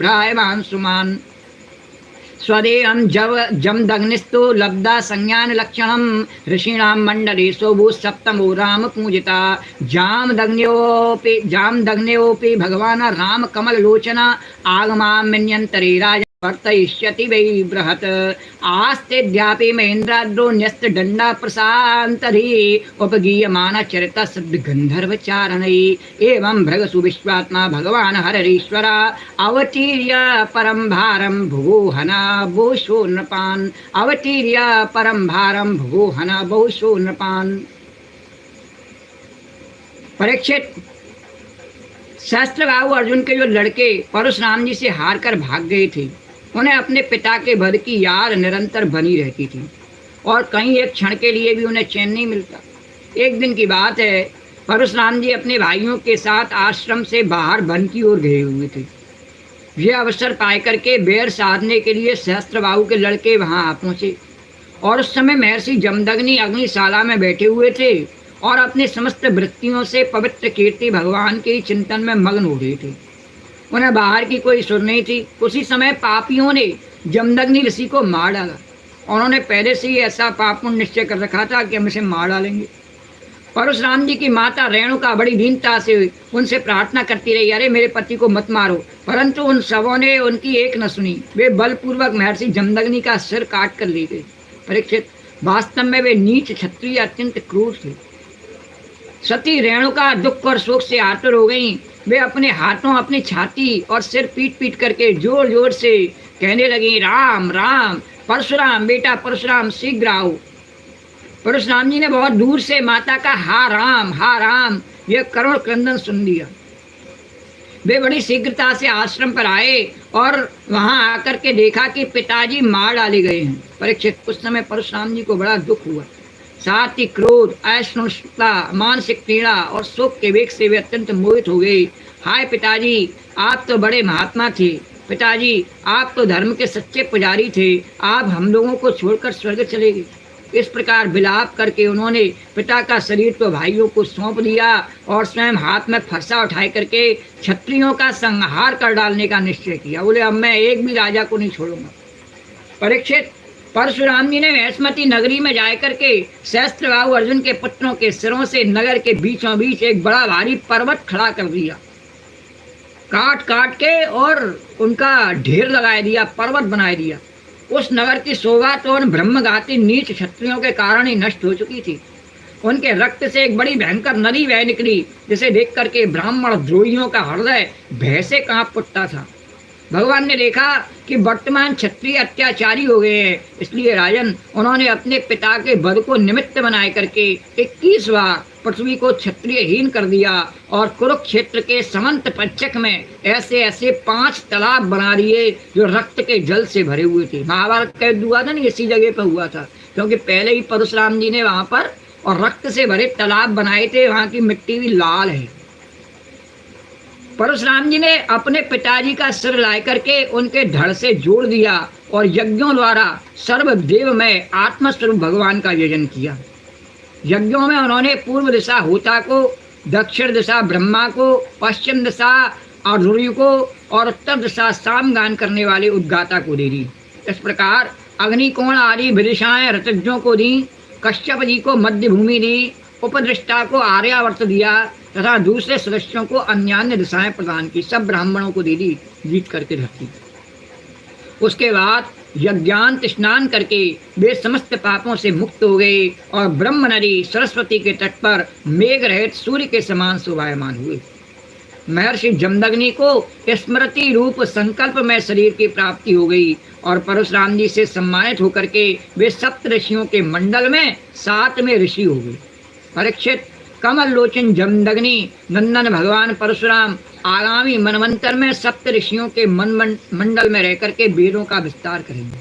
प्रायमांसुमान स्वदेयं जमदग्निस्तु लब्धा संज्ञान लक्षणम ऋषीणां मंडले सोभू सप्तमो राम पूजिता जामदग्न्योपि भगवान राम कमल लोचना आगमां मन्यन्तरे राज वर्तयिष्यति वै बृहत् आस्तेऽद्यापि महेन्द्राद्रो न्यस्त दण्डा प्रशान्तरी उपगीयमाना चरिता शब्द गन्धर्वचारणैः एवं भृगसु विश्वात्मा भगवान् हरिरीश्वर अवतीर्य परं भारं भुवोहना बहुशो नृपान् अवतीर्य परं भारं भुवोहना बहुशो नृपान्। परीक्षित, सहस्त्रबाहु अर्जुन के जो लड़के परशुराम जी से हार कर भाग गए थे, उन्हें अपने पिता के वध की याद निरंतर बनी रहती थी और कहीं एक क्षण के लिए भी उन्हें चैन नहीं मिलता। एक दिन की बात है, परशुराम जी अपने भाइयों के साथ आश्रम से बाहर वन की ओर गए हुए थे। यह अवसर पाए करके बैर साधने के लिए सहस्त्रबाहु के लड़के वहां आ पहुंचे और उस समय महर्षि जमदग्नि अग्निशाला में बैठे हुए थे और अपने समस्त वृत्तियों से पवित्र कीर्ति भगवान के चिंतन में मग्न हो रहे थे। उन्हें बाहर की कोई सुर नहीं थी। उसी समय पापियों ने जमदग्नि ऋषि को मार डाला। उन्होंने पहले से ही ऐसा पाप निश्चय कर रखा था कि हम इसे मार डालेंगे। परशुराम जी की माता रेणुका बड़ी दीनता से उनसे प्रार्थना करती रही, अरे मेरे पति को मत मारो, परंतु उन सबों ने उनकी एक न सुनी। वे बलपूर्वक महर्षि जमदग्नि का सिर काट कर ले गए। परीक्षित, वास्तव में वे नीच क्षत्रिय अत्यंत क्रूर थे। सती रेणुका दुख और शोक से आतुर हो गईं। वे अपने हाथों, अपनी छाती और सिर पीट पीट करके जोर जोर से कहने लगी, राम राम, परशुराम बेटा परशुराम शीघ्र आओ। परशुराम जी ने बहुत दूर से माता का हा राम यह करुण क्रंदन सुन लिया। वे बड़ी शीघ्रता से आश्रम पर आए और वहां आकर के देखा कि पिताजी मार डाले गए हैं। परीक्षित, उस समय परशुराम जी को बड़ा दुख हुआ। साथ ही क्रोध, असहिष्णुता, मानसिक पीड़ा और शोक के वेग से वे अत्यंत मोहित हो गए। हाय पिताजी, आप तो बड़े महात्मा थे। पिताजी, आप तो धर्म के सच्चे पुजारी थे। आप हम लोगों को छोड़कर स्वर्ग चले गए। इस प्रकार विलाप करके उन्होंने पिता का शरीर तो भाइयों को सौंप दिया और स्वयं हाथ में फरसा उठाए करके क्षत्रियों का संहार कर डालने का निश्चय किया। बोले, अब मैं एक भी राजा को नहीं छोड़ूंगा। परीक्षित, परशुराम जी ने महेश्मती नगरी में जाकर के सहस्त्रबाहु अर्जुन के पुत्रों के सिरों से नगर के बीचों बीच एक बड़ा भारी पर्वत खड़ा कर दिया, काट काट के और उनका ढेर लगा दिया, पर्वत बना दिया। उस नगर की शोभा तो उन ब्रह्मघाती नीच क्षत्रियों के कारण ही नष्ट हो चुकी थी। उनके रक्त से एक बड़ी भयंकर नदी बह निकली, जिसे देख करके ब्राह्मण द्रोहियों का हृदय भय से कांप उठता था। भगवान ने देखा कि वर्तमान क्षत्रिय अत्याचारी हो गए हैं, इसलिए राजन उन्होंने अपने पिता के वध को निमित्त बनाए करके 21 बार पृथ्वी को क्षत्रियहीन कर दिया और कुरुक्षेत्र के समंत पश्चिम में ऐसे ऐसे 5 तालाब बना दिए जो रक्त के जल से भरे हुए थे। महाभारत का युद्ध हुआ था ना, इसी जगह पर हुआ था, क्योंकि पहले ही परशुराम जी ने वहां पर और रक्त से भरे तालाब बनाए थे। वहां की मिट्टी भी लाल है। परशुराम जी ने अपने पिताजी का सिर लाए करके उनके धड़ से जोड़ दिया और यज्ञों द्वारा सर्वदेव में आत्मस्वरूप भगवान का यजन किया। यज्ञों में उन्होंने पूर्व दिशा होता को, दक्षिण दिशा ब्रह्मा को, पश्चिम दिशा अधूर्य को और उत्तर दिशा सामगान करने वाले उद्गाता को दे दी। इस प्रकार अग्निकोण आदि विदिशाएं ऋतज्ञों को दी, कश्यप जी को मध्य भूमि दी, उपदृष्टा को आर्यावर्त दिया तथा दूसरे सदस्यों को अन्यान्य दिशाएं प्रदान की। सब ब्राह्मणों को दे दी, जीत करके रखी। उसके बाद यज्ञांत स्नान करके वे समस्त पापों से मुक्त हो गए और ब्रह्म नदी सरस्वती के तट पर मेघ रहित सूर्य के समान शोभायमान हुए। महर्षि जमदग्नि को स्मृति रूप संकल्प में शरीर की प्राप्ति हो गई और परशुराम जी से सम्मानित होकर के वे सप्त ऋषियों के मंडल में 7वें ऋषि हो गए। परीक्षित, कमल लोचन जमदग्नि नंदन भगवान परशुराम आगामी मनवंतर में सप्त ऋषियों के मंडल में रहकर के वेदों का विस्तार करेंगे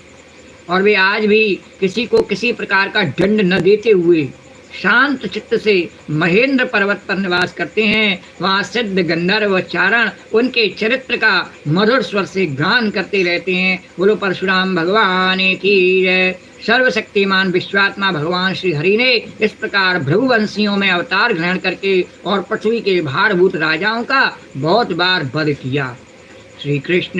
और वे आज भी किसी को किसी प्रकार का दंड न देते हुए शांत चित्त से महेंद्र पर्वत पर निवास करते हैं। वहाँ सिद्ध गंधर्व चारण उनके चरित्र का मधुर स्वर से गान करते रहते हैं। बोलो परशुराम भगवान की जय। सर्वशक्तिमान विश्वात्मा भगवान श्री हरि ने इस प्रकार भृगुवंशियों में अवतार ग्रहण करके और पृथ्वी के भारभूत राजाओं का बहुत बार वध किया। श्री कृष्ण